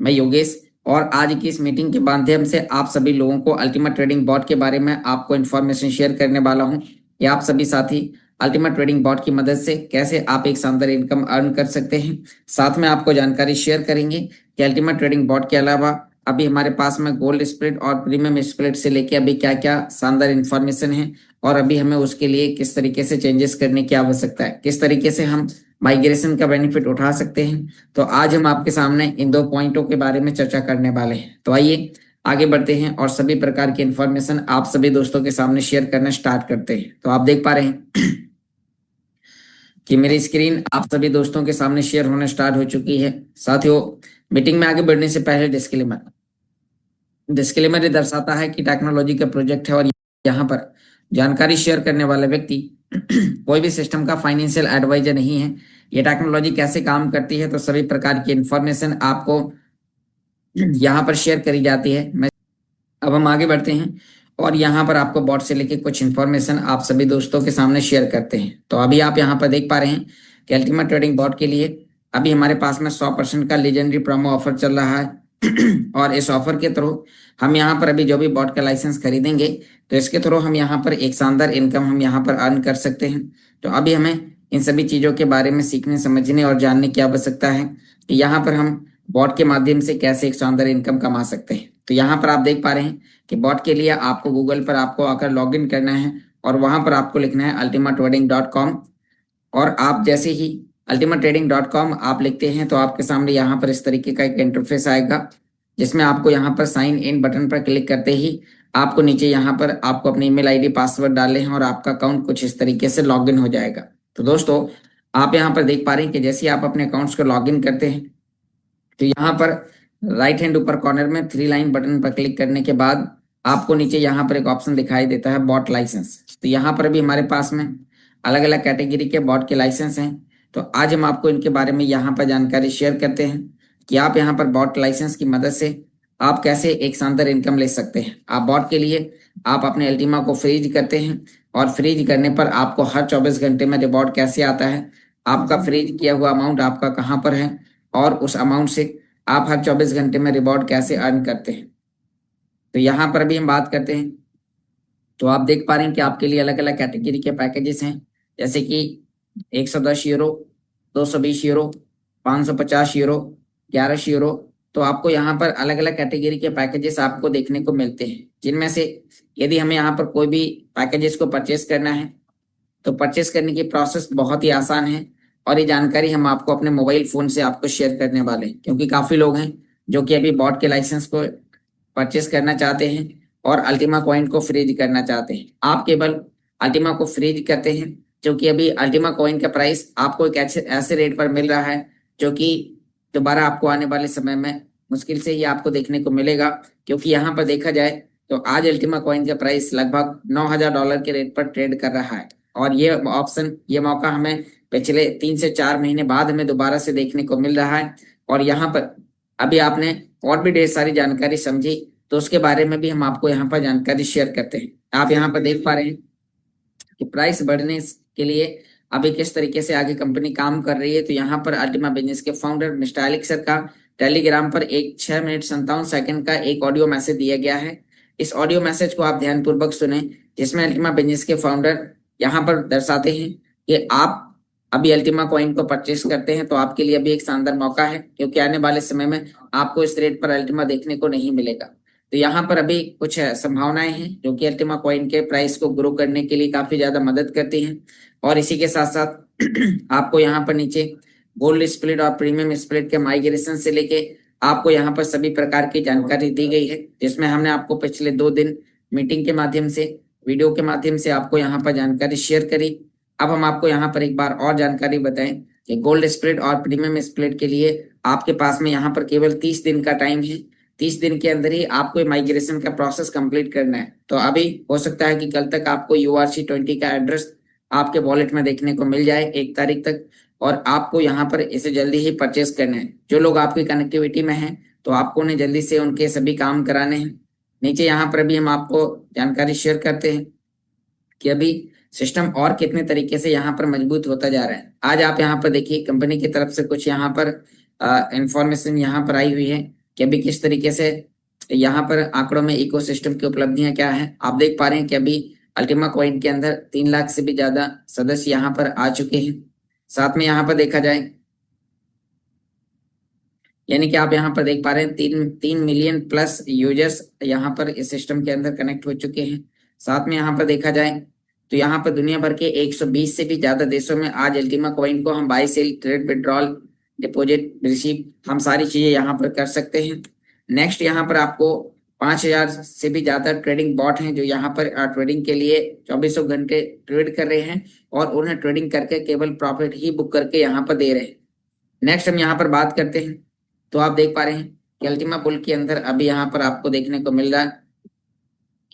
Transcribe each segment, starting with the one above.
मैं योगेश, और आज की इस मीटिंग के माध्यम से आप सभी लोगों को अल्टीमेट ट्रेडिंग बॉट के बारे में आपको इन्फॉर्मेशन शेयर करने वाला हूं कि आप सभी साथी अल्टीमेट ट्रेडिंग बॉट की मदद से कैसे आप एक शानदार इनकम अर्न कर सकते हैं। साथ में आपको जानकारी शेयर करेंगे कि अल्टीमेट ट्रेडिंग बॉट के अलावा अभी हमारे पास में गोल्ड स्प्लिट और प्रीमियम स्प्लिट से लेके अभी क्या क्या शानदार इन्फॉर्मेशन है, और अभी हमें उसके लिए किस तरीके से चेंजेस करने की आवश्यकता है, किस तरीके से हम माइग्रेशन का बेनिफिट उठा सकते हैं। तो आज हम आपके सामने इन दो पॉइंटों के बारे में चर्चा करने वाले हैं। तो आइए आगे बढ़ते हैं और सभी प्रकार की इंफॉर्मेशन आप सभी दोस्तों के सामने शेयर करना स्टार्ट करते हैं। तो आप देख पा रहे हैं कि मेरी स्क्रीन आप सभी दोस्तों के सामने शेयर होना स्टार्ट हो चुकी है। साथियों, मीटिंग में आगे बढ़ने से पहले डिस्क्लेमर ये दर्शाता है कि टेक्नोलॉजी का प्रोजेक्ट है और यहाँ पर जानकारी शेयर करने वाला व्यक्ति कोई भी सिस्टम का फाइनेंशियल एडवाइजर नहीं है। ये टेक्नोलॉजी कैसे काम करती है, तो सभी प्रकार की इंफॉर्मेशन आपको यहाँ पर शेयर करी जाती है। अब हम आगे बढ़ते हैं और यहाँ पर आपको बॉट से लेके कुछ इन्फॉर्मेशन आप सभी दोस्तों के सामने शेयर करते हैं। तो अभी आप यहाँ पर देख पा रहे हैं कि अल्टीमेट ट्रेडिंग बॉट के लिए अभी हमारे पास में 100% का लीजेंडरी प्रोमो ऑफर चल रहा है और इस ऑफर के थ्रू हम यहाँ पर अभी जो भी बॉट का लाइसेंस खरीदेंगे तो इसके थ्रू हम यहाँ पर एक शानदार इनकम हम यहाँ पर अर्न कर सकते हैं। तो अभी हमें इन सभी चीज़ों के बारे में सीखने, समझने और जानने की आवश्यकता है कि यहाँ पर हम बॉट के माध्यम से कैसे एक शानदार इनकम कमा सकते हैं। तो यहाँ पर आप देख पा रहे हैं कि बॉट के लिए आपको गूगल पर आपको आकर लॉग इन करना है और वहां पर आपको लिखना है ultimatetrading.com। और आप जैसे ही ultimatetrading.com आप लिखते हैं तो आपके सामने यहाँ पर इस तरीके का एक इंटरफेस आएगा, जिसमें आपको यहाँ पर साइन इन बटन पर क्लिक करते ही आपको नीचे यहाँ पर आपको अपनी ईमेल आईडी पासवर्ड डालने हैं और आपका अकाउंट कुछ इस तरीके से लॉग इन हो जाएगा। तो दोस्तों, आप यहाँ पर देख पा रहे हैं कि जैसे ही आप अपने अकाउंट्स को लॉग इन करते हैं तो यहाँ पर राइट हैंड ऊपर कॉर्नर में 3 लाइन बटन पर क्लिक करने के बाद आपको नीचे यहाँ पर एक ऑप्शन दिखाई देता है बॉट लाइसेंस। तो यहाँ पर भी हमारे पास में अलग अलग कैटेगरी के बॉट के लाइसेंस हैं। तो आज हम आपको इनके बारे में यहाँ पर जानकारी शेयर करते हैं कि आप यहाँ पर बॉट लाइसेंस की मदद से आप कैसे एक शानदार इनकम ले सकते हैं। आप बॉट के लिए आप अपने अल्टीमा को फ्रीज करते हैं और फ्रीज करने पर आपको हर 24 घंटे में रिवॉर्ड कैसे आता है, आपका फ्रीज किया हुआ अमाउंट आपका कहाँ पर है और उस अमाउंट से आप हर 24 घंटे में रिवॉर्ड कैसे अर्न करते हैं। तो यहाँ पर भी हम बात करते हैं। तो आप देख पा रहे हैं कि आपके लिए अलग अलग कैटेगरी के पैकेजेस हैं, जैसे कि 110 यूरो, 220 यूरो, 550 यूरो, 11 यूरो। तो आपको यहाँ पर अलग अलग कैटेगरी के पैकेजेस आपको देखने को मिलते हैं, जिनमें से यदि हमें यहाँ पर कोई भी पैकेजेस को परचेस करना है तो परचेस करने की प्रोसेस बहुत ही आसान है और ये जानकारी हम आपको अपने मोबाइल फोन से आपको शेयर करने वाले हैं, क्योंकि काफी लोग हैं जो कि अभी बॉट के लाइसेंस को परचेस करना चाहते हैं और अल्टीमा कॉइन को फ्रीज करना चाहते हैं। आप केवल अल्टीमा को फ्रीज करते हैं, क्योंकि अभी अल्टीमा कॉइन का प्राइस आपको एक ऐसे रेट पर मिल रहा है जो कि दोबारा आपको आने वाले समय में मुश्किल से ही आपको देखने को मिलेगा, क्योंकि यहाँ पर देखा जाए तो आज अल्टीमा कॉइन का प्राइस लगभग $9,000 के रेट पर ट्रेड कर रहा है और ये मौका हमें पिछले 3 से 4 महीने बाद हमें दोबारा से देखने को मिल रहा है। और यहाँ पर अभी आपने और भी ढेर सारी जानकारी समझी तो उसके बारे में भी हम आपको यहाँ पर जानकारी शेयर करते हैं। आप यहाँ पर देख पा रहे हैं कि प्राइस बढ़ने के लिए अभी किस तरीके से आगे कंपनी काम कर रही है। तो यहाँ पर अल्टीमा बिजनेस के फाउंडर मिस्टर एलेक्स सर का टेलीग्राम पर एक 6 मिनट 57 सेकंड का एक ऑडियो मैसेज दिया गया है। इस ऑडियो मैसेज को आप ध्यानपूर्वक सुने, जिसमें अल्टीमा बिजनेस के फाउंडर यहाँ पर दर्शाते हैं कि आप अभी अल्टीमा कॉइन को परचेस करते हैं तो आपके लिए अभी एक शानदार मौका है, क्योंकि आने वाले समय में आपको इस रेट पर अल्टीमा देखने को नहीं मिलेगा। तो यहाँ पर अभी कुछ संभावनाएं हैं जो कि अल्टीमा कॉइन के प्राइस को ग्रो करने के लिए काफी ज्यादा मदद करती हैं। और इसी के साथ साथ आपको यहाँ पर नीचे गोल्ड स्प्लिट और प्रीमियम स्प्लिट के माइग्रेशन से लेके आपको यहाँ पर सभी प्रकार की जानकारी दी गई है, जिसमें हमने आपको पिछले 2 दिन मीटिंग के माध्यम से, वीडियो के माध्यम से आपको यहाँ पर जानकारी शेयर करी। अब हम आपको यहाँ पर एक बार और जानकारी बताएं कि गोल्ड स्प्लिट और प्रीमियम स्प्लिट के लिए आपके पास में यहाँ पर केवल 30 दिन का टाइम है। 30 दिन के अंदर ही आपको माइग्रेशन का प्रोसेस कंप्लीट करना है। तो अभी हो सकता है कि कल तक आपको URC20 का एड्रेस आपके वॉलेट में देखने को मिल जाए 1 तारीख तक, और आपको यहाँ पर इसे जल्दी ही परचेस करना है। जो लोग आपकी कनेक्टिविटी में हैं तो आपको उन्हें जल्दी से उनके सभी काम कराने हैं। नीचे यहाँ पर भी हम आपको जानकारी शेयर करते हैं कि अभी सिस्टम और कितने तरीके से यहाँ पर मजबूत होता जा रहा है। आज आप यहाँ पर देखिए कंपनी की तरफ से कुछ यहाँ पर इंफॉर्मेशन यहाँ पर आई हुई है, कि अभी किस तरीके से यहाँ पर आंकड़ों में इकोसिस्टम की उपलब्धियां क्या है। आप देख पा रहे हैं कि अभी अल्टीमा कॉइन के अंदर 3 लाख से भी ज्यादा सदस्य यहाँ पर आ चुके हैं। साथ में यहाँ पर देखा जाए, यानी कि आप यहाँ पर देख पा रहे हैं 3 मिलियन प्लस यूजर्स यहाँ पर इस सिस्टम के अंदर कनेक्ट हो चुके हैं। साथ में यहाँ पर देखा जाए तो यहाँ पर दुनिया भर के 120 से भी ज्यादा देशों में आज अल्टीमा कॉइन को हम buy sell trade withdrawal deposit receive हम सारी चीजें यहाँ पर कर सकते हैं। नेक्स्ट यहाँ पर आपको 5000 से भी ज्यादा ट्रेडिंग बॉट हैं जो यहाँ पर ट्रेडिंग के लिए 24 घंटे ट्रेड कर रहे हैं और उन्हें ट्रेडिंग करके केवल प्रॉफिट ही बुक करके यहाँ पर दे रहे हैं। नेक्स्ट हम यहाँ पर बात करते हैं तो आप देख पा रहे हैं कि अल्टीमा बुल के अंदर अभी यहाँ पर आपको देखने को मिल रहा है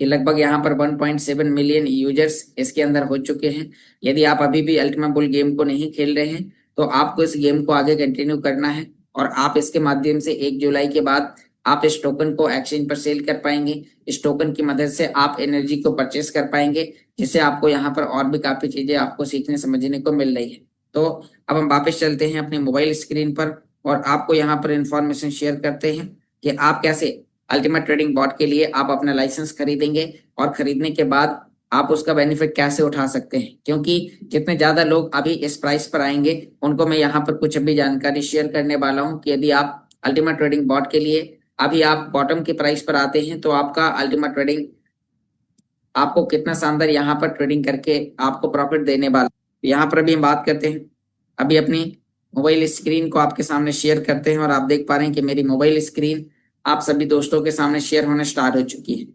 कि लगभग यहाँ पर 1.7 मिलियन यूजर्स इसके अंदर हो चुके हैं। यदि आप अभी भी अल्टीमा बुल गेम को नहीं खेल रहे हैं तो आपको इस गेम को आगे कंटिन्यू करना है और आप इसके माध्यम से 1 जुलाई के बाद आप इस टोकन को एक्सचेंज पर सेल कर पाएंगे। इस टोकन की मदद से आप एनर्जी को परचेस कर पाएंगे, जिससे आपको यहाँ पर और भी काफी चीजें आपको सीखने समझने को मिल रही है। तो अब हम वापस चलते हैं अपनी मोबाइल स्क्रीन पर और आपको यहाँ पर इंफॉर्मेशन शेयर करते हैं कि आप कैसे अल्टीमा ट्रेडिंग बॉट के लिए आप अपना लाइसेंस खरीदेंगे और खरीदने के बाद आप उसका बेनिफिट कैसे उठा सकते हैं, क्योंकि जितने ज्यादा लोग अभी इस प्राइस पर आएंगे उनको मैं यहाँ पर कुछ अभी जानकारी शेयर करने वाला हूँ कि यदि आप अल्टीमा ट्रेडिंग बॉट के लिए अभी आप बॉटम के प्राइस पर आते हैं तो आपका अल्टीमा ट्रेडिंग आपको कितना शानदार यहाँ पर ट्रेडिंग करके आपको प्रॉफिट देने वाला। यहाँ पर अभी हम बात करते हैं, अभी अपनी मोबाइल स्क्रीन को आपके सामने शेयर करते हैं और आप देख पा रहे हैं कि मेरी मोबाइल स्क्रीन आप सभी दोस्तों के सामने शेयर होने स्टार्ट हो चुकी है।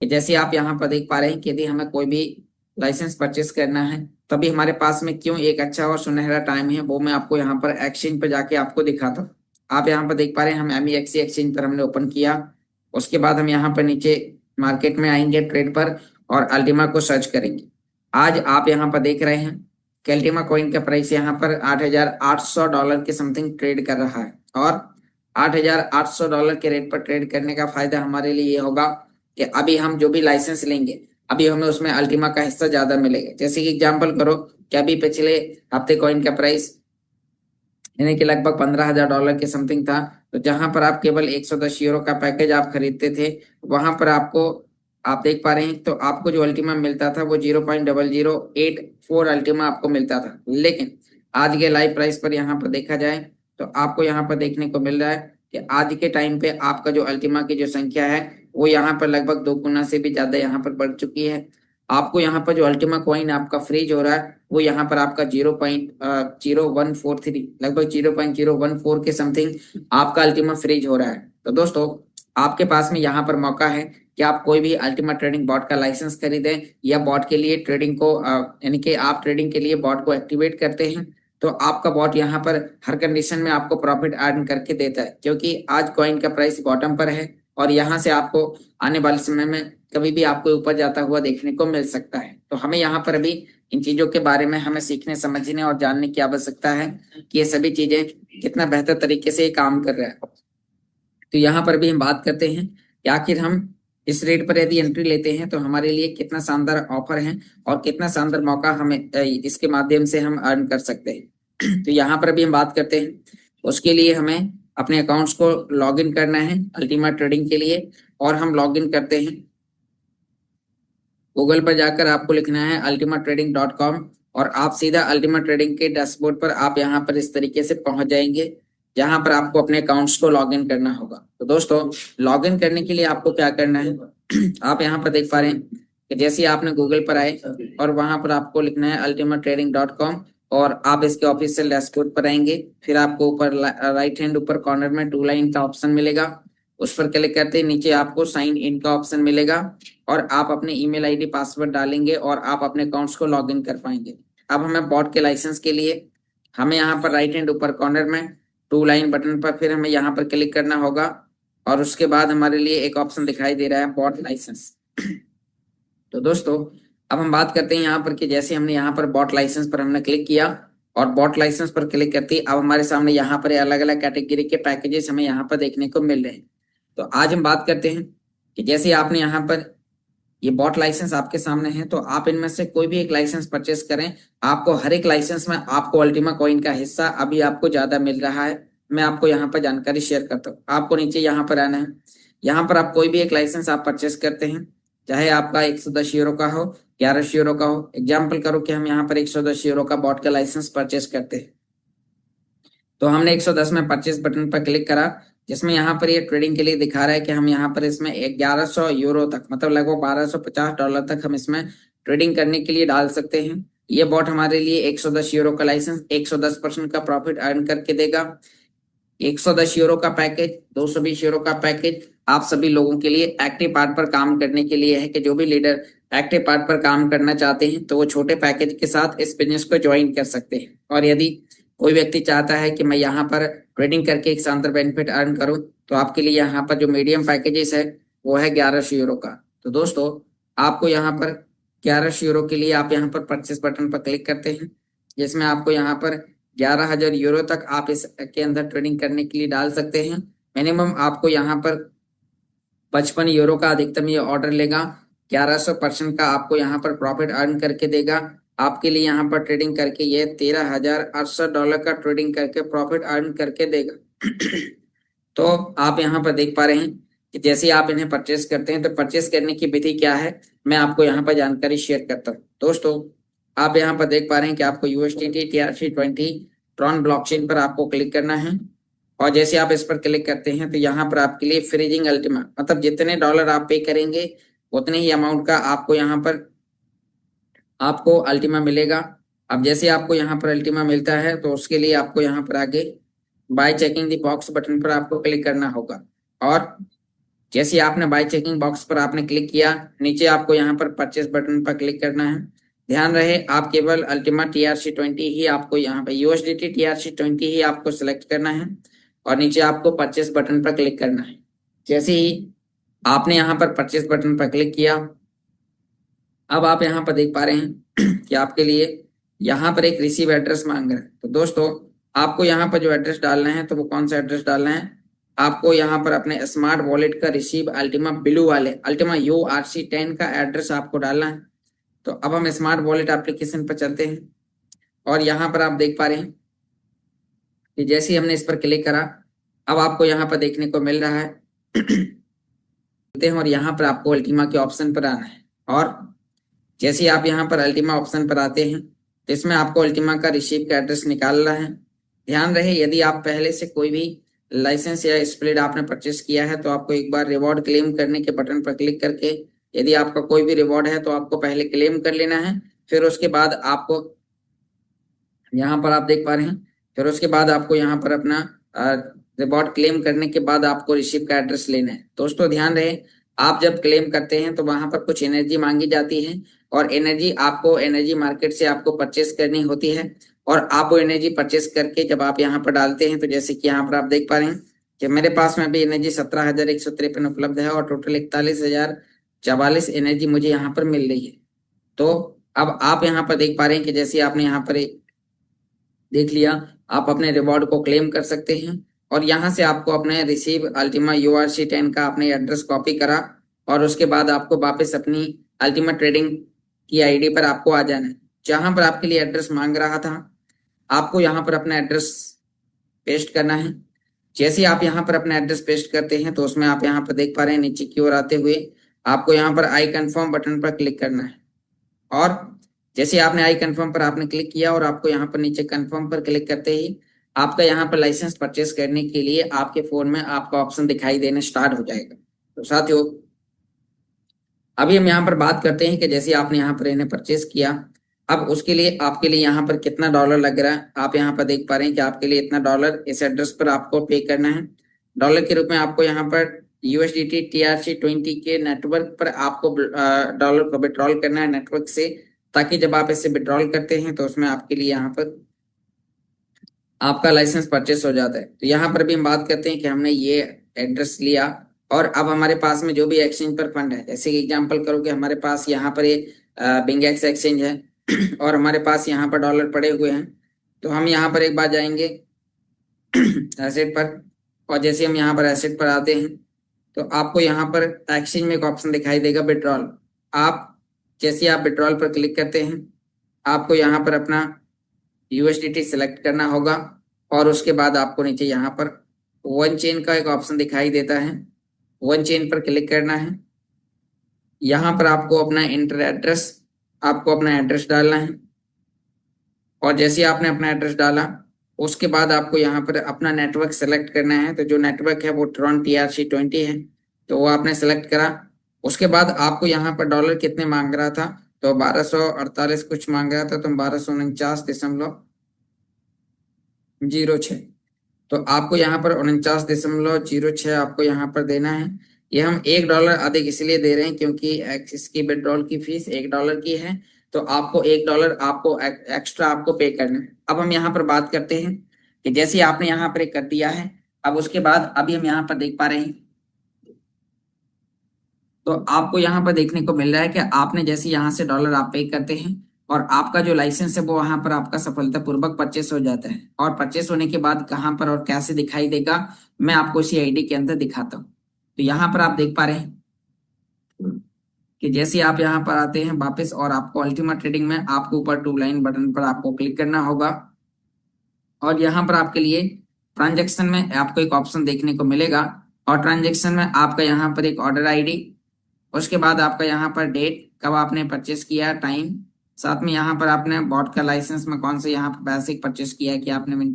जैसे आप यहाँ पर देख पा रहे हैं कि यदि हमें कोई भी लाइसेंस परचेस करना है तभी हमारे पास में क्यों एक अच्छा और सुनहरा टाइम है, वो मैं आपको यहाँ पर एक्सचेंज पर जाके आपको दिखाता हूँ। आप यहाँ पर देख पा रहे हैं हम MEXC एक्सचेंज पर हमने ओपन किया, उसके बाद हम यहाँ पर नीचे मार्केट में आएंगे ट्रेड पर और अल्टीमा को सर्च करेंगे। आज आप यहाँ पर देख रहे हैं कि अल्टीमा कॉइन का प्राइस यहाँ पर $8,800 के समथिंग ट्रेड कर रहा है और $8,800 के रेट पर ट्रेड करने का फायदा हमारे लिए ये होगा कि अभी हम जो भी लाइसेंस लेंगे अभी हमें उसमें अल्टीमा का हिस्सा ज्यादा मिलेगा। जैसे कि एग्जांपल करो कि अभी पिछले हफ्ते कॉइन का प्राइस यानी कि लगभग $15,000 के समथिंग था, तो जहां पर आप केवल 110 यूरो का पैकेज आप खरीदते थे वहां पर आपको आप देख पा रहे हैं तो आपको जो अल्टीमा मिलता था वो 0.0084 अल्टीमा आपको मिलता था। लेकिन आज के लाइव प्राइस पर यहाँ पर देखा जाए तो आपको यहाँ पर देखने को मिल रहा है कि आज के टाइम पे आपका जो अल्टीमा की जो संख्या है वो यहाँ पर लगभग 2 गुना से भी ज्यादा यहाँ पर बढ़ चुकी है। आपको यहाँ पर जो अल्टीमा कॉइन आपका फ्रीज हो रहा है वो यहाँ पर आपका 0.0143 लगभग 0.014 के समथिंग आपका अल्टीमा फ्रीज हो रहा है। तो दोस्तों आपके पास में यहाँ पर मौका है कि आप कोई भी अल्टीमा ट्रेडिंग बॉट का लाइसेंस खरीदें या बॉट के लिए ट्रेडिंग को यानी कि आप ट्रेडिंग के लिए बॉट को एक्टिवेट करते हैं तो आपका बॉट यहाँ पर हर कंडीशन में आपको प्रॉफिट अर्न करके देता है, क्योंकि आज कॉइन का प्राइस बॉटम पर है और यहाँ से आपको आने वाले समय में कभी भी आपको ऊपर जाता हुआ देखने को मिल सकता है। तो हमें यहाँ पर अभी इन चीजों के बारे में हमें सीखने समझने और जानने की आवश्यकता है कि ये सभी चीजें कितना बेहतर तरीके से काम कर रहा है। तो यहाँ पर भी हम बात करते हैं कि आखिर हम इस रेट पर यदि एंट्री लेते हैं तो हमारे लिए कितना शानदार ऑफर है और कितना शानदार मौका हमें इसके माध्यम से हम अर्न कर सकते हैं। तो यहाँ पर भी हम बात करते हैं, उसके लिए हमें अपने अकाउंट्स को लॉगिन करना है अल्टीमा ट्रेडिंग के लिए और हम लॉगिन करते हैं। गूगल पर जाकर आपको लिखना है ultimatrading.com और आप सीधा अल्टीमा ट्रेडिंग के डैशबोर्ड पर आप यहाँ पर इस तरीके से पहुंच जाएंगे जहां पर आपको अपने अकाउंट्स को लॉगिन करना होगा। तो दोस्तों लॉगिन करने के लिए आपको क्या करना है, आप यहाँ पर देख पा रहे हैं कि जैसे आपने गूगल पर आए और वहां पर आपको लिखना है ultimatrading.com और आप इसके ऑफिशियल डैशबोर्ड पर आएंगे। फिर आपको ऊपर राइट हैंड ऊपर कॉर्नर में 2 लाइन का ऑप्शन मिलेगा, उस पर क्लिक करते ही नीचे आपको साइन इन का ऑप्शन मिलेगा और आप अपने ईमेल आईडी पासवर्ड डालेंगे और आप अपने अकाउंट्स को लॉगिन कर पाएंगे। अब हमें बॉट के लाइसेंस के लिए हमें यहाँ पर राइट हैंड ऊपर कॉर्नर में 2 लाइन बटन पर फिर हमें यहाँ पर क्लिक करना होगा और उसके बाद हमारे लिए एक ऑप्शन दिखाई दे रहा है बॉट लाइसेंस। तो दोस्तों अब हम बात करते हैं यहाँ पर कि जैसे हमने यहाँ पर बॉट लाइसेंस पर हमने क्लिक किया और बॉट लाइसेंस पर क्लिक करते ही अब हमारे सामने यहाँ पर अलग अलग कैटेगरी के पैकेजेस हमें यहाँ पर देखने को मिल रहे हैं। तो आज हम बात करते हैं कि जैसे आपने यहाँ पर ये बॉट लाइसेंस आपके सामने है तो आप इनमें से कोई भी एक लाइसेंस परचेस करें, आपको हर एक लाइसेंस में आपको अल्टीमा कॉइन का हिस्सा अभी आपको ज्यादा मिल रहा है। मैं आपको यहाँ पर जानकारी शेयर करता हूँ। आपको नीचे यहाँ पर आना है। यहाँ पर आप कोई भी एक लाइसेंस आप परचेस करते हैं, चाहे आपका 110 यूरो का हो, 1100 यूरो का हो। एग्जाम्पल करो कि हम यहाँ पर 110 यूरो का बॉट का लाइसेंस परचेस करते हैं, तो हमने 110 में परचेस बटन पर क्लिक करा, जिसमें यहाँ पर ये ट्रेडिंग के लिए दिखा रहा है कि हम यहाँ पर इसमें 1100 यूरो तक, मतलब लगभग $1250 तक हम इसमें ट्रेडिंग करने के लिए डाल सकते हैं। ये बॉट हमारे लिए 110 यूरो का लाइसेंस 110% का प्रॉफिट अर्न करके देगा। 110 यूरो का पैकेज, 220 यूरो का पैकेज आप सभी लोगों के लिए एक्टिव पार्ट पर काम करने के लिए है कि जो भी लीडर एक्टिव पार्ट पर काम करना चाहते हैं तो वो छोटे पैकेज के साथ इस बिजनेस को ज्वाइन कर सकते हैं। और यदि कोई व्यक्ति चाहता है कि मैं यहाँ पर ट्रेडिंग करके एक शानदार बेनिफिट अर्न करूं, तो आपके लिए यहाँ पर जो मीडियम पैकेजेस है वो है 1100 यूरो का। तो दोस्तों, आपको यहाँ पर 1100 यूरो के लिए आप यहाँ पर परचेस बटन पर क्लिक करते हैं, जिसमें आपको यहाँ पर 11,000 यूरो तक आप इसके अंदर ट्रेडिंग करने के लिए डाल सकते हैं। मिनिमम आपको यहाँ पर 55 यूरो का अधिकतम ये ऑर्डर लेगा। 1100% का आपको यहाँ पर प्रॉफिट अर्न करके देगा। आपके लिए यहाँ पर ट्रेडिंग करके ये $13,800 का ट्रेडिंग करके प्रॉफिट अर्न करके देगा। तो आप यहाँ पर देख पा रहे हैं कि जैसे आप इन्हें परचेस करते हैं तो परचेस करने की विधि क्या है, मैं आपको यहाँ पर जानकारी शेयर करता हूँ। दोस्तों, आप यहाँ पर देख पा रहे हैं कि आपको USDT TRC20 ट्रॉन ब्लॉकचेन पर आपको क्लिक करना है, और जैसे आप इस पर क्लिक करते हैं तो यहाँ पर आपके लिए फ्रीजिंग अल्टीमा, मतलब जितने डॉलर आप पे करेंगे उतने ही अमाउंट का आपको यहाँ पर आपको अल्टीमा मिलेगा। अब जैसे आपको यहाँ पर अल्टीमा मिलता है तो उसके लिए आपको यहाँ पर आगे bye checking the box button पर आपको क्लिक करना होगा। और जैसे आपने बाय चेकिंग बॉक्स पर आपने क्लिक किया, नीचे आपको यहाँ पर परचेस बटन पर क्लिक करना है। ध्यान रहे, आप केवल अल्टीमा TRC20 ही आपको यहाँ पर USDT TRC20 ही आपको सिलेक्ट करना है, और नीचे आपको परचेस बटन पर क्लिक करना है। जैसे ही आपने यहाँ पर परचेस बटन पर क्लिक किया, अब आप यहाँ पर देख पा रहे हैं कि आपके लिए यहाँ पर एक रिसीव एड्रेस मांग रहा है। तो दोस्तों, आपको यहाँ पर जो एड्रेस डालना है तो वो कौन सा एड्रेस डालना है, आपको यहाँ पर अपने स्मार्ट वॉलेट का रिसीव अल्टीमा ब्लू वाले अल्टीमा URC10 का एड्रेस आपको डालना है। तो अब हम स्मार्ट वॉलेट एप्लीकेशन पर चलते हैं, और यहाँ पर आप देख पा रहे हैं कि जैसे ही हमने इस पर क्लिक करा, अब आपको यहाँ पर देखने को मिल रहा है और यहाँ पर आपको अल्टीमा के ऑप्शन पर आना है। और जैसे ही आप यहाँ पर अल्टीमा ऑप्शन पर आते हैं तो इसमें आपको अल्टीमा का रिसीव का एड्रेस निकालना है। ध्यान रहे, यदि आप पहले से कोई भी लाइसेंस या स्प्लिट आपने परचेस किया है तो आपको एक बार रिवॉर्ड क्लेम करने के बटन पर क्लिक करके, यदि आपका कोई भी रिवॉर्ड है तो आपको पहले क्लेम कर लेना है। फिर उसके बाद आपको यहाँ पर आप देख पा रहे हैं, फिर उसके बाद आपको यहाँ पर अपना रिवॉर्ड क्लेम करने के बाद आपको रिसीव का एड्रेस लेना है। दोस्तों ध्यान रहे, आप जब क्लेम करते हैं तो वहां पर कुछ एनर्जी मांगी जाती है, और एनर्जी आपको एनर्जी मार्केट से आपको परचेस करनी होती है। और आप वो एनर्जी परचेस करके जब आप यहाँ पर डालते हैं तो जैसे कि यहाँ पर आप देख पा रहे हैं कि मेरे पास में भी एनर्जी 17,153 उपलब्ध है, और टोटल 41,044 एनर्जी मुझे यहाँ पर मिल रही है। तो अब आप यहाँ पर देख पा रहे हैं कि जैसे आपने यहाँ पर देख लिया, आप अपने रिवॉर्ड को क्लेम कर सकते हैं, और यहाँ से आपको अपने रिसीव अल्टीमा URC10 का अपने एड्रेस कॉपी करा, और उसके बाद आपको वापस अपनी अल्टीमा ट्रेडिंग की आईडी पर आपको आ जाना है। जहां पर आपके लिए एड्रेस मांग रहा था, आपको यहाँ पर अपना एड्रेस पेस्ट करना है। जैसे आप यहाँ पर अपना एड्रेस पेस्ट करते हैं तो उसमें आप यहाँ पर देख पा रहे हैं नीचे की ओर आते हुए आपको यहाँ पर आई कंफर्म बटन पर क्लिक करना है। और जैसे आपने आई कंफर्म पर आपने क्लिक किया और आपको यहाँ पर नीचे कंफर्म पर क्लिक करते ही आपका यहाँ पर लाइसेंस परचेस करने के लिए आपके फोन में आपका ऑप्शन दिखाई देना स्टार्ट हो जाएगा। तो साथियों, अभी हम यहाँ पर बात करते हैं कि जैसे आपने यहाँ पर इन्हें परचेस किया, अब उसके लिए आपके लिए यहाँ पर कितना डॉलर लग रहा है। आप यहाँ पर देख पा रहे हैं कि आपके लिए इतना डॉलर इस एड्रेस पर आपको पे करना है। डॉलर के रूप में आपको यहाँ पर USDT TRC20 के नेटवर्क पर आपको डॉलर को विड्रॉल करना है नेटवर्क से, ताकि जब आप इसे विड्रॉल करते हैं तो उसमें आपके लिए यहाँ पर आपका लाइसेंस परचेस हो जाता है। तो यहाँ पर भी हम बात करते हैं कि हमने ये एड्रेस लिया, और अब हमारे पास में जो भी एक्सचेंज पर फंड है, जैसे कि एग्जांपल करो कि हमारे पास यहाँ पर ये बिंगेक्स एक्सचेंज है और हमारे पास यहाँ पर डॉलर पड़े हुए हैं, तो हम यहाँ पर एक बार जाएंगे एसेट पर, और जैसे हम यहाँ पर एसेट पर आते हैं तो आपको यहाँ पर एक्सचेंज में एक ऑप्शन दिखाई देगा विड्रॉल। आप जैसे आप विड्रॉल पर क्लिक करते हैं, आपको यहाँ पर अपना USDT सिलेक्ट करना होगा, और उसके बाद आपको नीचे यहाँ पर वन चेन का एक ऑप्शन दिखाई देता है, वन चेन पर क्लिक करना है। यहाँ पर आपको अपना इंटर एड्रेस, आपको अपना एड्रेस डालना है और जैसे आपने अपना एड्रेस डाला उसके बाद आपको यहाँ पर अपना नेटवर्क सेलेक्ट करना है। तो जो नेटवर्क है वो ट्रॉन TRC20 है, तो वो आपने सेलेक्ट करा। उसके बाद आपको यहाँ पर डॉलर कितने मांग रहा था, तो 1248 कुछ मांग रहा था, तो 1249.06, तो आपको यहाँ पर 49.06 आपको यहाँ पर देना है। ये हम $1 अधिक इसलिए दे रहे हैं क्योंकि इसकी विड्रॉल की फीस $1 की है, तो आपको $1 आपको एक्स्ट्रा आपको पे करना है। अब हम यहाँ पर बात करते हैं कि जैसे आपने यहाँ पर कर दिया है, अब उसके बाद अभी हम यहाँ पर देख पा रहे हैं, तो आपको यहाँ पर देखने को मिल रहा है कि आपने जैसे यहाँ से डॉलर आप पे करते हैं और आपका जो लाइसेंस है वो वहां पर आपका सफलतापूर्वक परचेस हो जाता है। और परचेस होने के बाद कहाँ पर और कैसे दिखाई देगा, मैं आपको इसी आईडी के अंदर दिखाता हूँ। तो यहाँ पर आप देख पा रहे हैं कि जैसे आप यहाँ पर आते हैं वापस और आपको अल्टीमेट ट्रेडिंग में आपको ऊपर टू लाइन बटन पर आपको क्लिक करना होगा और यहाँ पर आपके लिए ट्रांजेक्शन में आपको एक ऑप्शन देखने को मिलेगा और ट्रांजेक्शन में आपका यहाँ पर एक ऑर्डर आईडी, उसके बाद आपका यहाँ पर डेट कब आपने परचेस किया, टाइम, साथ में यहाँ पर आपने बॉट का लाइसेंस में कौन से यहाँ पर बेसिक परचेस किया है कि आपने,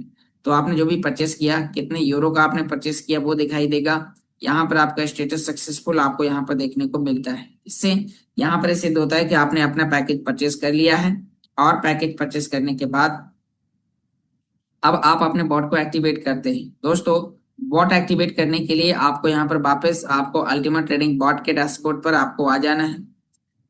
तो आपने जो भी परचेस किया कितने यूरो का आपने परचेस किया वो दिखाई देगा। यहाँ पर आपका स्टेटस सक्सेसफुल आपको यहाँ पर देखने को मिलता है। इससे यहाँ पर सिद्ध होता है कि आपने अपना पैकेज परचेस कर लिया है और पैकेज परचेस करने के बाद अब आप अपने बॉट को एक्टिवेट करते हैं। दोस्तों, बॉट एक्टिवेट करने के लिए आपको यहाँ पर वापस आपको अल्टीमेट ट्रेडिंग बॉट के डैशबोर्ड पर आपको आ जाना है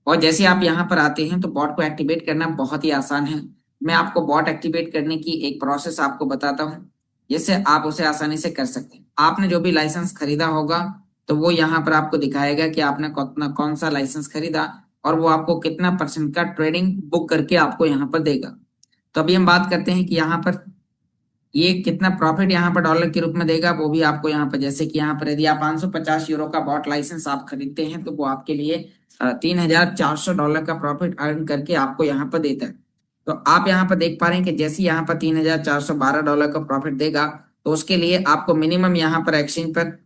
और जैसे आप यहाँ पर आते हैं तो बॉट को एक्टिवेट करना बहुत ही आसान है। मैं आपको बॉट एक्टिवेट करने की एक प्रोसेस आपको बताता हूँ जिससे आप उसे आसानी से कर सकते हैं। आपने जो भी लाइसेंस खरीदा होगा तो वो यहाँ पर आपको दिखाएगा कि आपने कौन सा लाइसेंस खरीदा और वो आपको कितना % का ट्रेडिंग बुक करके आपको यहाँ पर देगा। तो अभी हम बात करते हैं कि यहाँ पर ये कितना प्रॉफिट यहाँ पर डॉलर के रूप में देगा, वो भी आपको यहाँ पर, जैसे कि यहाँ पर यदि आप 550 यूरो का बॉट लाइसेंस आप खरीदते हैं तो वो आपके लिए $3,400 का प्रॉफिट अर्न करके आपको यहाँ पर देता है। तो आप यहाँ पर देख पा रहे हैं कि जैसे यहाँ पर $3,412 का प्रॉफिट देगा तो उसके लिए आपको मिनिमम यहाँ पर एक्सचेंज पर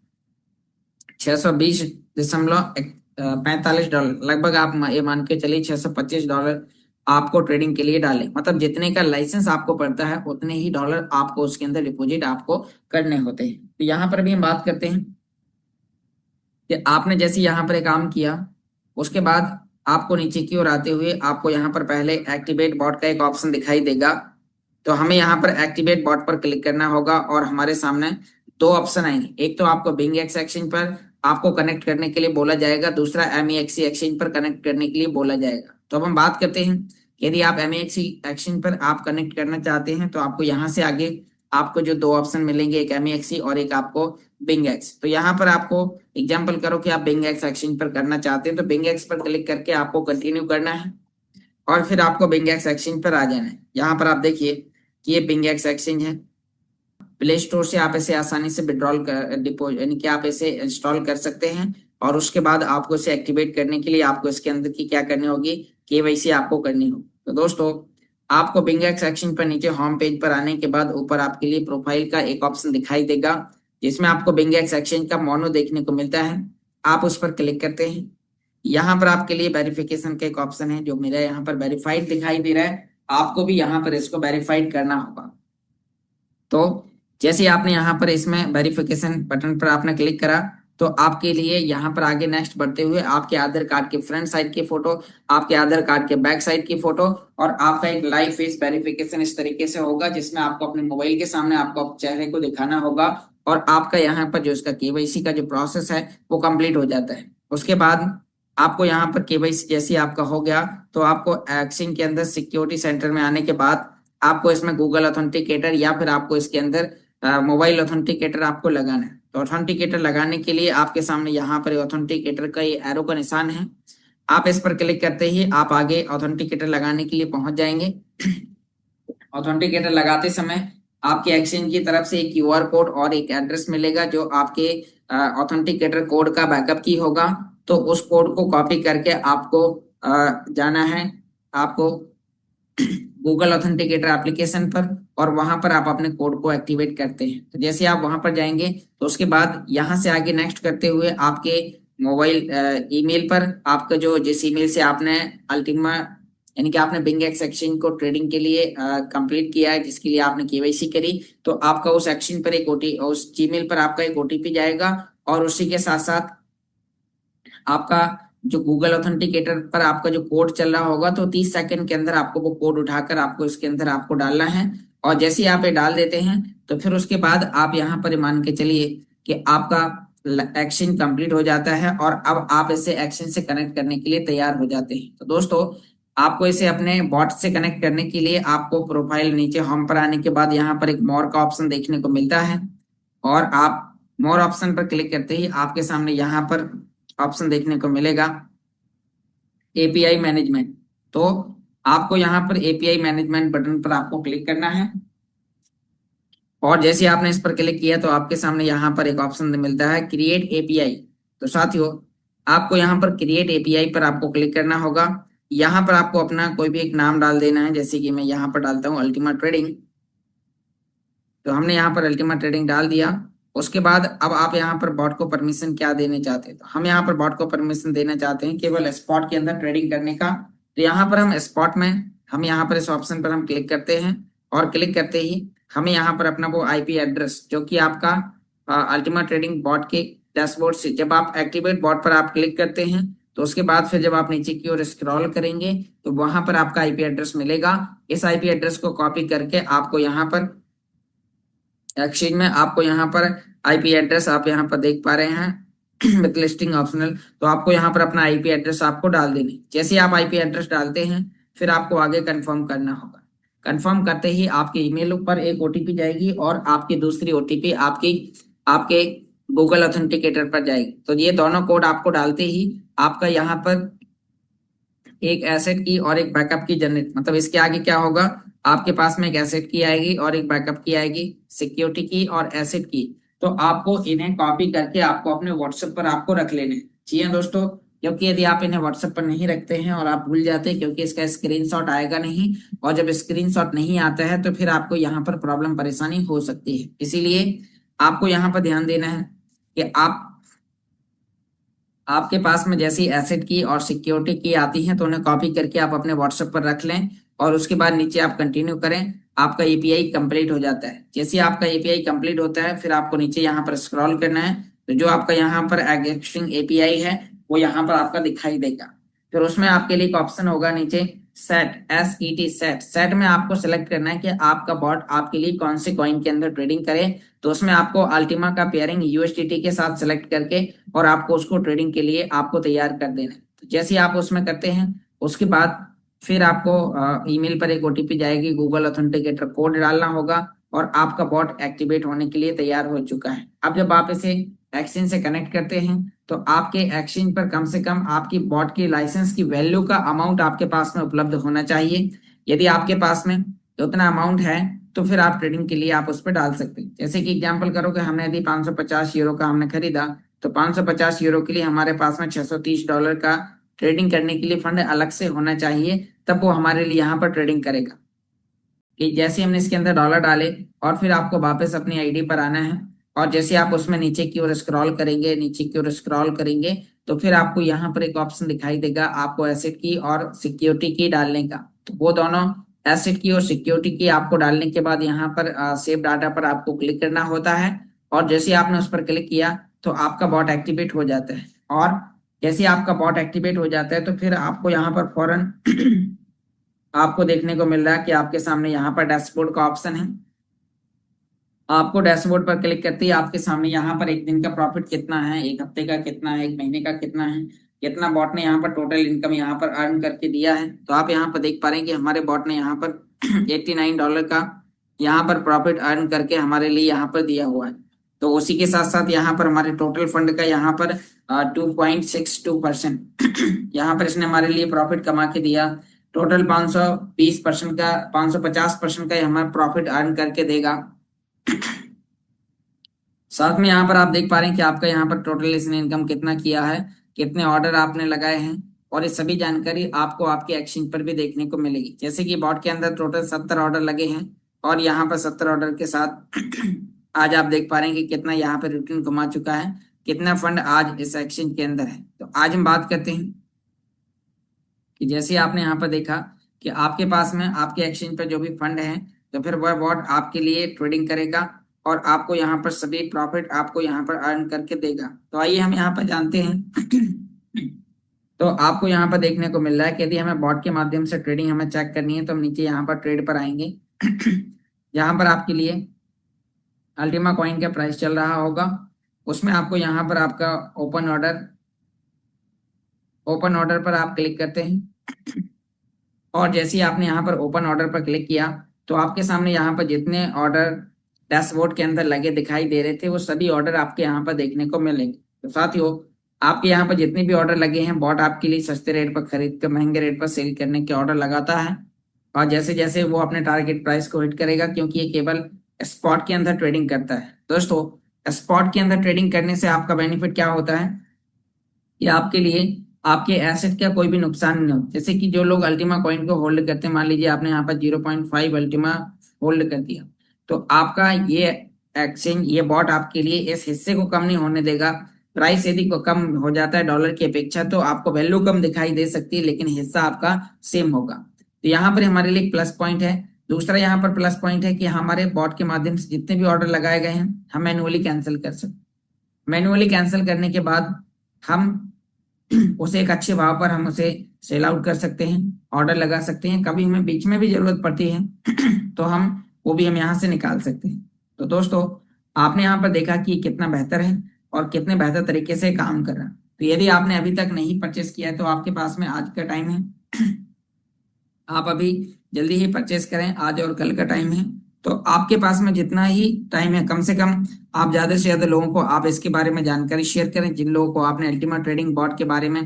$620.45 लगभग आप ये मान के चलिए $625 आपको ट्रेडिंग के लिए डालें। मतलब जितने का लाइसेंस आपको पड़ता है उतने ही डॉलर आपको उसके अंदर डिपॉजिट आपको करने होते हैं। तो यहाँ पर भी हम बात करते हैं कि आपने जैसे यहाँ पर काम किया उसके बाद आपको नीचे की ओर आते हुए आपको यहाँ पर पहले एक्टिवेट बॉट का एक ऑप्शन दिखाई देगा। तो हमें यहाँ पर एक्टिवेट बॉट पर क्लिक करना होगा और हमारे सामने दो ऑप्शन आएंगे। एक तो आपको BingX एक्सचेंज पर आपको कनेक्ट करने के लिए बोला जाएगा, दूसरा MEXC एक्सचेंज पर कनेक्ट करने के लिए बोला जाएगा। तो अब हम बात करते हैं, यदि आप MEXC एक्सचेंज पर आप कनेक्ट करना चाहते हैं तो आपको यहाँ से आगे आपको जो दो ऑप्शन मिलेंगे, एक MEXC और एक आपको BingX। तो यहाँ पर आपको एग्जाम्पल करो कि आप BingX एक्सचेंज पर करना चाहते हैं तो BingX पर क्लिक करके आपको कंटिन्यू करना है और फिर आपको BingX एक्सचेंज पर आ जाना है। यहाँ पर आप देखिए कि ये BingX एक्सचेंज है। प्ले स्टोर से आप इसे आसानी से विड्रॉल कर डिपोजिट यानी कि आप इसे इंस्टॉल कर सकते हैं और उसके बाद आपको इसे एक्टिवेट करने के लिए आपको इसके अंदर की क्या करनी होगी, KYC आपको करनी होगी। तो दोस्तों, आपको BingX एक्सचेंज पर नीचे होम पेज पर आने के बाद ऊपर आपके लिए प्रोफाइल का एक ऑप्शन दिखाई देगा जिसमें आपको BingX एक्सचेंज का मोनो देखने को मिलता है। आप उस पर क्लिक करते हैं। यहाँ पर आपके लिए वेरिफिकेशन का एक ऑप्शन है जो मेरा यहाँ पर वेरीफाइड दिखाई दे रहा है, आपको भी यहाँ पर इसको वेरीफाइड करना होगा। तो जैसे आपने यहाँ पर इसमें वेरिफिकेशन बटन पर आपने क्लिक करा तो आपके लिए यहाँ पर आगे नेक्स्ट बढ़ते हुए आपके आधार कार्ड के फ्रंट साइड की फोटो, आपके आधार कार्ड के बैक साइड की फोटो और आपका एक लाइव फेस वेरिफिकेशन इस तरीके से होगा जिसमें आपको अपने मोबाइल के सामने आपको चेहरे को दिखाना होगा और आपका यहाँ पर जो इसका KYC का जो प्रोसेस है वो कंप्लीट हो जाता है। उसके बाद आपको यहाँ पर KYC जैसे आपका हो गया तो आपको एक्सचेंज के अंदर सिक्योरिटी सेंटर में आने के बाद आपको इसमें गूगल ऑथेंटिकेटर या फिर आपको इसके अंदर मोबाइल ऑथेंटिकेटर आपको लगाना है। तो ऑथेंटिकेटर लगाने के लिए आपके सामने यहाँ पर ऑथेंटिकेटर का ये एरो का निशान है, आप इस पर क्लिक करते ही आप आगे ऑथेंटिकेटर लगाने के लिए पहुंच जाएंगे। ऑथेंटिकेटर लगाते समय आपके एक्सचेंज की तरफ से एक QR कोड और एक एड्रेस मिलेगा जो आपके ऑथेंटिकेटर कोड का बैकअप की होगा। तो उस कोड को कॉपी करके आपको जाना है आपको गूगल ऑथेंटिकेटर एप्लीकेशन पर और वहां पर आप अपने कोड को एक्टिवेट करते हैं। तो जैसे आप वहां पर जाएंगे तो उसके बाद यहाँ से आगे नेक्स्ट करते हुए आपके मोबाइल ईमेल पर आपका जो जिस ईमेल से आपने अल्टीमा यानी कि आपने बिंग एक्स एक्सचेंज को ट्रेडिंग के लिए कंप्लीट किया है, जिसके लिए आपने केवाईसी करी, तो आपका उस एक्सचेंज पर एक उस जीमेल पर आपका एक ओटीपी जाएगा और उसी के साथ साथ आपका जो गूगल ऑथेंटिकेटर पर आपका जो कोड चल रहा होगा, तो 30 सेकंड के अंदर आपको वो कोड उठाकर आपको इसके अंदर आपको डालना है। और जैसे ही आप ये डाल देते हैं तो फिर उसके बाद आप यहाँ पर मान के चलिए कि आपका एक्शन कंप्लीट हो जाता है और अब आप इसे एक्शन से कनेक्ट करने के लिए तैयार हो जाते हैं। तो दोस्तों, आपको इसे अपने बॉट से कनेक्ट करने के लिए आपको प्रोफाइल नीचे होम पर आने के बाद यहाँ पर एक मोर का ऑप्शन देखने को मिलता है और आप मोर ऑप्शन पर क्लिक करते ही आपके सामने यहाँ पर ऑप्शन देखने को मिलेगा एपीआई मैनेजमेंट। तो आपको यहाँ पर एपीआई मैनेजमेंट बटन पर आपको क्लिक करना है और जैसे आपने इस पर क्लिक किया तो आपके सामने यहाँ पर एक ऑप्शन मिलता है क्रिएट एपीआई। तो साथियों, आपको यहाँ पर क्रिएट एपीआई पर आपको क्लिक करना होगा। यहाँ पर आपको अपना कोई भी एक नाम डाल देना है, जैसे कि मैं यहाँ पर डालता हूँ अल्टीमा ट्रेडिंग। तो हमने यहाँ पर अल्टीमा ट्रेडिंग डाल दिया। उसके बाद अब आप यहाँ पर बॉट को परमिशन क्या देने चाहते हैं, तो हम यहाँ पर बॉट को परमिशन देना चाहते हैं केवल स्पॉट के अंदर ट्रेडिंग करने का। तो यहाँ पर हम स्पॉट में हम यहाँ पर इस ऑप्शन पर हम क्लिक करते हैं और क्लिक करते ही हमें यहाँ पर अपना वो आईपी एड्रेस जो कि आपका अल्टीमा ट्रेडिंग बॉट के डैशबोर्ड से जब आप एक्टिवेट बॉट पर आप क्लिक करते हैं तो उसके बाद फिर जब आप नीचे की ओर स्क्रॉल करेंगे तो वहां पर आपका आईपी एड्रेस मिलेगा। इस आईपी एड्रेस को कॉपी करके आपको यहाँ पर एक्सचेंज में आपको यहाँ पर आईपी एड्रेस आप यहाँ पर देख पा रहे हैं विद लिस्टिंग ऑप्शनल। तो आपको यहाँ पर अपना आईपी एड्रेस आपको डाल देनी। जैसे आप आईपी एड्रेस डालते हैं फिर आपको आगे कंफर्म करना होगा। कंफर्म करते ही आपके ईमेल पर एक ओटीपी जाएगी और आपकी दूसरी ओटीपी आपकी आपके गूगल ऑथेंटिकेटर पर जाएगी। तो ये दोनों कोड आपको डालते ही आपका यहाँ पर एक एसेट की और एक बैकअप की जनरेट, मतलब इसके आगे क्या होगा, आपके पास में एक एसेट की आएगी और एक बैकअप की आएगी, सिक्योरिटी की और एसेट की। तो आपको इन्हें कॉपी करके आपको अपने व्हाट्सएप पर आपको रख लेने चाहिए दोस्तों, क्योंकि यदि आप इन्हें व्हाट्सएप पर नहीं रखते हैं और आप भूल जाते हैं, क्योंकि इसका स्क्रीनशॉट आएगा नहीं और जब स्क्रीनशॉट नहीं आता है तो फिर आपको यहाँ पर प्रॉब्लम परेशानी हो सकती है। इसीलिए आपको यहाँ पर ध्यान देना है कि आपके पास में जैसी एसेट की और सिक्योरिटी की आती हैं तो उन्हें कॉपी करके आप अपने व्हाट्सएप पर रख लें और उसके बाद नीचे आप कंटिन्यू करें। आपका एपीआई कंप्लीट हो जाता है। जैसे आपका एपीआई कंप्लीट होता है फिर आपको नीचे यहाँ पर स्क्रॉल करना है, तो जो आपका यहाँ पर एग्जिस्टिंग एपीआई है वो यहाँ पर आपका दिखाई देगा। फिर उसमें आपके लिए एक ऑप्शन होगा नीचे सेट, SET सेट। सेट में आपको सिलेक्ट करना है कि आपका बॉट आपके लिए कौन से कॉइन के अंदर ट्रेडिंग करे। तो उसमें आपको अल्टीमा का पेयरिंग यूएसडीटी के साथ सिलेक्ट करके और आपको उसको ट्रेडिंग के लिए आपको तैयार कर देना है। तो जैसे आप उसमें करते हैं उसके बाद फिर आपको ईमेल पर एक ओटीपी जाएगी, गूगल ऑथेंटिकेटर कोड डालना होगा और आपका बॉट एक्टिवेट होने के लिए तैयार हो चुका है। अब जब आप इसे एक्सचेंज से कनेक्ट करते हैं तो आपके एक्सचेंज पर कम से कम आपकी बॉट की लाइसेंस की वैल्यू का अमाउंट आपके पास में उपलब्ध होना चाहिए। यदि आपके पास में उतना अमाउंट है तो फिर आप ट्रेडिंग के लिए आप उस पर डाल सकते हैं। जैसे कि एग्जांपल करो कि हमने यदि 550 यूरो का हमने खरीदा तो 550 यूरो के लिए हमारे पास में $630 का ट्रेडिंग करने के लिए फंड अलग से होना चाहिए, तब वो हमारे लिए यहाँ पर ट्रेडिंग करेगा। कि जैसे हमने इसके अंदर डॉलर डाले और फिर आपको वापस अपनी आईडी पर आना है और जैसे आप उसमें नीचे की ओर स्क्रॉल करेंगे, नीचे की ओर स्क्रॉल करेंगे तो फिर आपको यहाँ पर एक ऑप्शन दिखाई देगा आपको एसेट की और सिक्योरिटी की डालने का। तो वो दोनों एसेट की और सिक्योरिटी की आपको डालने के बाद यहाँ पर सेव डाटा पर आपको क्लिक करना होता है और जैसे आपने उस पर क्लिक किया तो आपका बॉट एक्टिवेट हो जाता है। और जैसे आपका बॉट एक्टिवेट हो जाता है तो फिर आपको यहाँ पर फौरन आपको देखने को मिल रहा है कि आपके सामने यहाँ पर डैशबोर्ड का ऑप्शन है। आपको डैशबोर्ड पर क्लिक करते ही आपके सामने यहाँ पर एक दिन का प्रॉफिट कितना है, एक हफ्ते का कितना है, एक महीने का कितना है, कितना बॉट ने यहाँ पर टोटल इनकम यहाँ पर अर्न करके दिया है। तो आप यहाँ पर देख पा रहे हैं कि हमारे बॉट ने यहाँ पर $89 का यहाँ पर प्रॉफिट अर्न करके हमारे लिए यहाँ पर दिया हुआ है। तो उसी के साथ साथ यहाँ पर हमारे टोटल फंड का यहाँ पर 2.62% यहाँ पर इसने हमारे लिए प्रॉफिट कमा के दिया। टोटल 520% का 550% का हमारा प्रॉफिट अर्न करके देगा। साथ में यहाँ पर आप देख पा रहे हैं कि आपका यहाँ पर टोटल इसने इनकम कितना किया है, कितने ऑर्डर आपने लगाए हैं और ये सभी जानकारी आपको आपके एक्सचेंज पर भी देखने को मिलेगी। जैसे कि बॉट के अंदर टोटल 70 ऑर्डर लगे हैं और यहाँ पर 70 ऑर्डर के साथ आज आप देख पा रहे हैं कि कितना यहाँ पर रिटर्न कमा चुका है, कितना फंड आज इस एक्सचेंज के अंदर है। तो आज हम बात करते हैं कि जैसे आपने यहाँ पर देखा कि आपके पास में आपके एक्सचेंज पर जो भी फंड है, तो फिर वह बॉट आपके लिए ट्रेडिंग करेगा और आपको यहाँ पर सभी प्रॉफिट आपको यहाँ पर अर्न करके देगा। तो आइए हम यहाँ पर जानते हैं। तो आपको यहाँ पर देखने को मिल रहा है कि यदि हमें बॉट के माध्यम से ट्रेडिंग हमें चेक करनी है तो हम नीचे यहाँ पर ट्रेड पर आएंगे। यहाँ पर आपके लिए अल्टीमा कॉइन का प्राइस चल रहा होगा, उसमें आपको यहाँ पर आपका ओपन ऑर्डर पर आप क्लिक करते हैं और जैसे ही आपने यहाँ पर ओपन ऑर्डर पर क्लिक किया तो आपके सामने यहाँ पर जितने ऑर्डर डैशबोर्ड के अंदर लगे दिखाई दे रहे थे वो सभी ऑर्डर आपके यहाँ पर देखने को मिलेंगे। तो साथियों, आपके यहाँ पर जितने भी ऑर्डर लगे हैं, बॉट आपके लिए सस्ते रेट पर खरीद कर महंगे रेट पर सेल करने के ऑर्डर लगाता है और जैसे जैसे वो अपने टारगेट प्राइस को हिट करेगा, क्योंकि ये केवल स्पॉट के अंदर ट्रेडिंग करता है। दोस्तों, स्पॉट के अंदर ट्रेडिंग करने से आपका बेनिफिट क्या होता है कि आपके लिए आपके एसेट का कोई भी नुकसान नहीं हो। जैसे कि जो लोग अल्टीमा कॉइन को होल्ड करते हैं, मान लीजिए आपने यहाँ पर 0.5 अल्टीमा होल्ड कर दिया, तो आपका ये एक्सचेंज, ये बॉट आपके लिए इस हिस्से को कम नहीं होने देगा। प्राइस यदि को कम हो जाता है डॉलर की अपेक्षा तो आपको वैल्यू कम दिखाई दे सकती है, लेकिन हिस्सा आपका सेम होगा। तो यहाँ पर हमारे लिए प्लस पॉइंट है। दूसरा यहाँ पर प्लस पॉइंट है कि हमारे बॉट के माध्यम से जितने भी ऑर्डर लगाए गए हैं हम मैन्युअली कैंसिल कर सकते। मैन्युअली कैंसिल करने के बाद हम उसे एक अच्छे भाव पर हम उसे सेल आउट कर सकते हैं, ऑर्डर लगा सकते हैं। कभी हमें बीच में भी जरूरत पड़ती है तो हम वो भी हम यहाँ से निकाल सकते हैं। तो दोस्तों, आपने यहाँ पर देखा कि कितना बेहतर है और कितने बेहतर तरीके से काम कर रहा है। तो यदि आपने अभी तक नहीं परचेस किया है तो आपके पास में आज का टाइम है, आप अभी जल्दी ही परचेस करें, आज और कल का टाइम है। तो आपके पास में जितना ही टाइम है, कम से कम आप ज्यादा से ज्यादा लोगों को आप इसके बारे में जानकारी शेयर करें। जिन लोगों को आपने अल्टीमा ट्रेडिंग बॉट के बारे में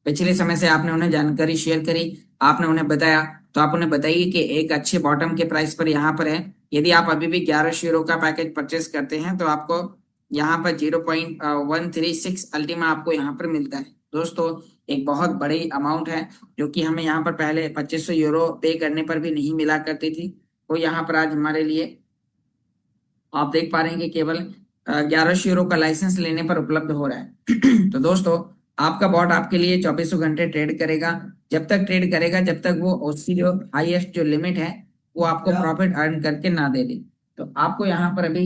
पिछले समय से आपने उन्हें जानकारी शेयर करी, आपने उन्हें बताया, तो आप उन्हें बताइए कि एक अच्छे बॉटम के प्राइस पर यहाँ पर है। यदि आप अभी भी 11 शेयरों का पैकेज परचेस करते हैं तो आपको यहाँ पर 0.136 अल्टीमा आपको यहाँ पर मिलता है। दोस्तों, एक बहुत बड़ी अमाउंट है जो कि हमें यहाँ पर पहले 2500 यूरो पे करने पर भी नहीं मिला करती थी। तो यहाँ पर आज हमारे लिए आप देख पा रहे हैं कि केवल 1100 यूरो का लाइसेंस लेने पर उपलब्ध हो रहा है। तो दोस्तों, आपका बॉट आपके लिए 24 घंटे ट्रेड करेगा। जब तक ट्रेड करेगा जब तक वो उसकी जो हाईएस्ट जो लिमिट है वो आपको प्रॉफिट अर्न करके ना दे दे। तो आपको यहाँ पर अभी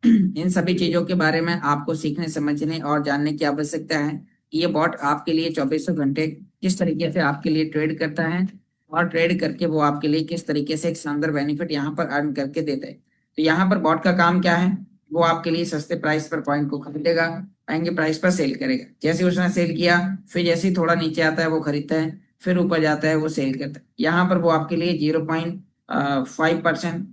इन सभी चीजों के बारे में आपको सीखने, समझने और जानने की आवश्यकता है। ये बॉट आपके लिए 24 घंटे किस तरीके से आपके लिए ट्रेड करता है और ट्रेड करके वो आपके लिए किस तरीके से एक शानदार बेनिफिट यहाँ पर अर्न करके देता है। तो यहाँ पर बॉट का काम क्या है, वो आपके लिए सस्ते प्राइस पर पॉइंट को खरीदेगा, महंगे प्राइस पर सेल करेगा। जैसे उसने सेल किया, फिर जैसे ही थोड़ा नीचे आता है वो खरीदता है, फिर ऊपर जाता है वो सेल करता है। यहाँ पर वो आपके लिए 0.5%,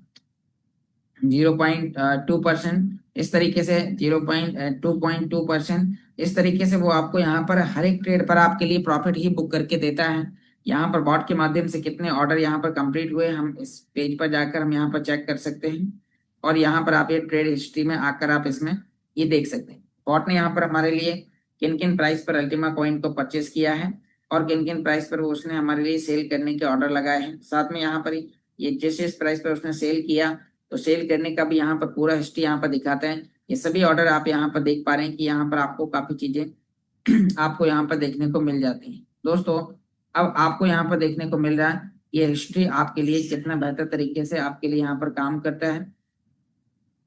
0.2%, इस तरीके से 0.2% इस तरीके से वो आपको यहाँ पर हर एक ट्रेड पर आपके लिए प्रॉफिट ही बुक करके देता है। यहाँ पर बॉट के माध्यम से कितने ऑर्डर यहाँ पर कंप्लीट हुए हम इस पेज पर जाकर हम यहाँ पर चेक कर सकते हैं और यहाँ पर आप ये ट्रेड हिस्ट्री में आकर आप इसमें ये देख सकते हैं बॉट ने यहाँ पर हमारे लिए किन किन प्राइस पर अल्टीमा कॉइन को परचेस किया है और किन किन प्राइस पर वो उसने हमारे लिए सेल करने के ऑर्डर लगाए हैं। साथ में यहाँ पर ये जिस प्राइस पर उसने सेल किया तो सेल करने का भी यहाँ पर पूरा हिस्ट्री यहाँ पर दिखाते हैं। ये सभी ऑर्डर आप यहाँ पर देख पा रहे हैं कि यहाँ पर आपको काफी चीजें आपको यहाँ पर देखने को मिल जाती हैं। दोस्तों, अब आपको यहाँ पर देखने को मिल रहा है ये हिस्ट्री आपके लिए कितना बेहतर तरीके से आपके लिए यहाँ पर काम करता है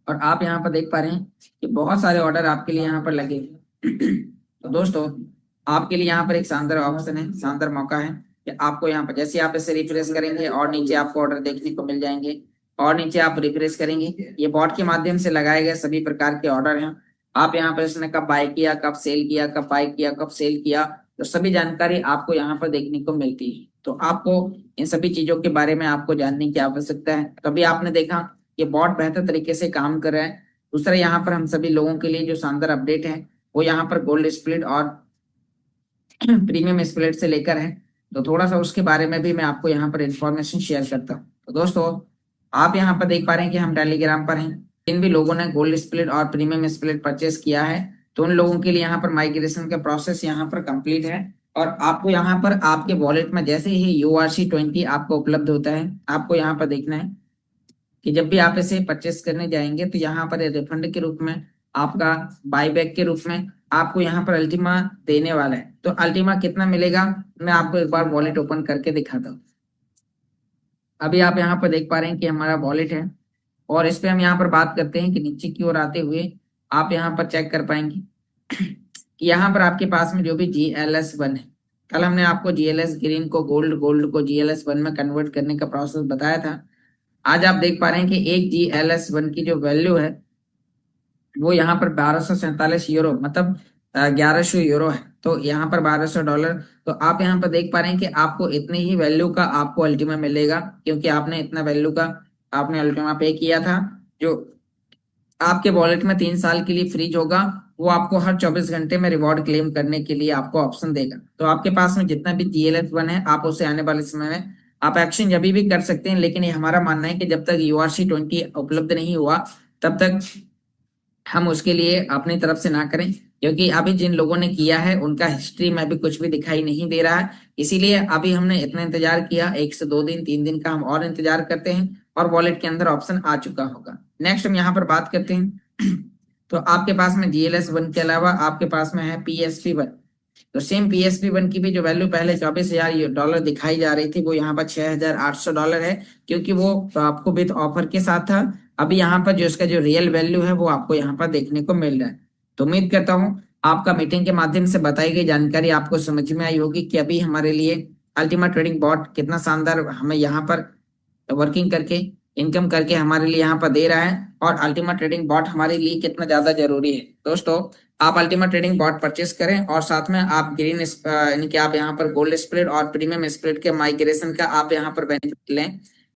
और आप यहाँ पर देख पा रहे हैं कि बहुत सारे ऑर्डर आपके लिए यहाँ पर लगे। तो दोस्तों, आपके लिए यहाँ पर एक शानदार ऑप्शन है, शानदार मौका है कि आपको यहाँ पर जैसे आप इसे रिफ्रेश करेंगे और नीचे आपको ऑर्डर देखने को मिल जाएंगे और नीचे आप रिफ्रेश करेंगे, ये बॉट के माध्यम से लगाए गए सभी प्रकार के ऑर्डर हैं। आप यहाँ पर इसने कब बाय किया, कब सेल किया, कब बाय किया, कब सेल किया, तो सभी जानकारी आपको यहाँ पर देखने को मिलती है। तो आपको इन सभी चीजों के बारे में आपको जानने की आवश्यकता है। तभी आपने देखा ये बॉट बेहतर तरीके से काम कर रहा है। दूसरा, यहाँ पर हम सभी लोगों के लिए जो शानदार अपडेट है वो यहाँ पर गोल्ड स्प्लिट और प्रीमियम स्प्लिट से लेकर है। तो थोड़ा सा उसके बारे में भी मैं आपको यहाँ पर इंफॉर्मेशन शेयर करता हूँ। तो दोस्तों, आप यहाँ पर देख पा रहे हैं कि हम टेलीग्राम पर हैं। जिन भी लोगों ने गोल्ड स्प्लिट और प्रीमियम स्प्लिट परचेस किया है तो उन लोगों के लिए यहाँ पर माइग्रेशन का प्रोसेस यहाँ पर कंप्लीट है और आपको यहाँ पर आपके वॉलेट में जैसे ही URC20 आपको उपलब्ध होता है, आपको यहाँ पर देखना है कि जब भी आप इसे परचेस करने जाएंगे तो यहाँ पर रिफंड के रूप में, आपका बाईबैक के रूप में आपको यहाँ पर अल्टीमा देने वाला है। तो अल्टीमा कितना मिलेगा, मैं आपको एक बार वॉलेट ओपन करके दिखाता हूँ। अभी आप यहाँ पर देख पा रहे हैं कि हमारा वॉलेट है, और इस पे हम यहाँ पर बात करते हैं कि नीचे की ओर आते हुए आप यहाँ पर चेक कर पाएंगे कि यहाँ पर आपके पास में जो भी GLS1 है, कल हमने आपको GLS ग्रीन को गोल्ड, गोल्ड को GLS1 में कन्वर्ट करने का प्रोसेस बताया था। आज आप देख पा रहे हैं कि एक GLS1 की जो वैल्यू है वो यहाँ पर 1247 यूरो, मतलब 1100 यूरो है। तो यहाँ पर $1200। तो आप यहाँ पर देख पा रहे हैं कि आपको इतनी ही वैल्यू का आपको अल्टीमा मिलेगा, क्योंकि आपने इतना वैल्यू का आपने अल्टीमा पे किया था, जो आपके वॉलेट में 3 साल के लिए फ्रीज होगा। वो आपको हर 24 घंटे में रिवॉर्ड क्लेम करने के लिए आपको ऑप्शन देगा। तो आपके पास में जितना भी GLS1 है, आप उसे आने वाले समय में आप एक्सचेंज अभी भी कर सकते हैं, लेकिन ये हमारा मानना है कि जब तक URC20 उपलब्ध नहीं हुआ तब तक हम उसके लिए अपनी तरफ से ना करें, क्योंकि अभी जिन लोगों ने किया है उनका हिस्ट्री में भी कुछ भी दिखाई नहीं दे रहा है। इसीलिए अभी हमने इतना इंतजार किया, 1 से 2 दिन 3 दिन का हम और इंतजार करते हैं, और वॉलेट के अंदर ऑप्शन आ चुका होगा। नेक्स्ट हम यहाँ पर बात करते हैं तो आपके पास में GLS1 के अलावा आपके पास में है PSP1। तो सेम PSP1 की भी जो वैल्यू पहले $24,000 दिखाई जा रही थी, वो यहाँ पर $6,800 है, क्योंकि वो आपको विद ऑफर के साथ था। अभी यहाँ पर जो इसका जो रियल वैल्यू है वो आपको यहाँ पर देखने को मिल रहा है। तो उम्मीद करता हूँ आपका मीटिंग के माध्यम से बताई गई जानकारी आपको समझ में आई होगी कि अभी हमारे लिए अल्टीमा ट्रेडिंग बॉट कितना शानदार हमें यहाँ पर वर्किंग करके, इनकम करके हमारे लिए यहाँ पर दे रहा है, और अल्टीमा ट्रेडिंग बॉट हमारे लिए कितना ज्यादा जरूरी है। दोस्तों, आप अल्टीमा ट्रेडिंग बॉट परचेस करें, और साथ में आप यानी कि आप यहाँ पर गोल्ड स्प्रेड और प्रीमियम स्प्रेड के माइग्रेशन का आप यहाँ पर बेनिफिट लें।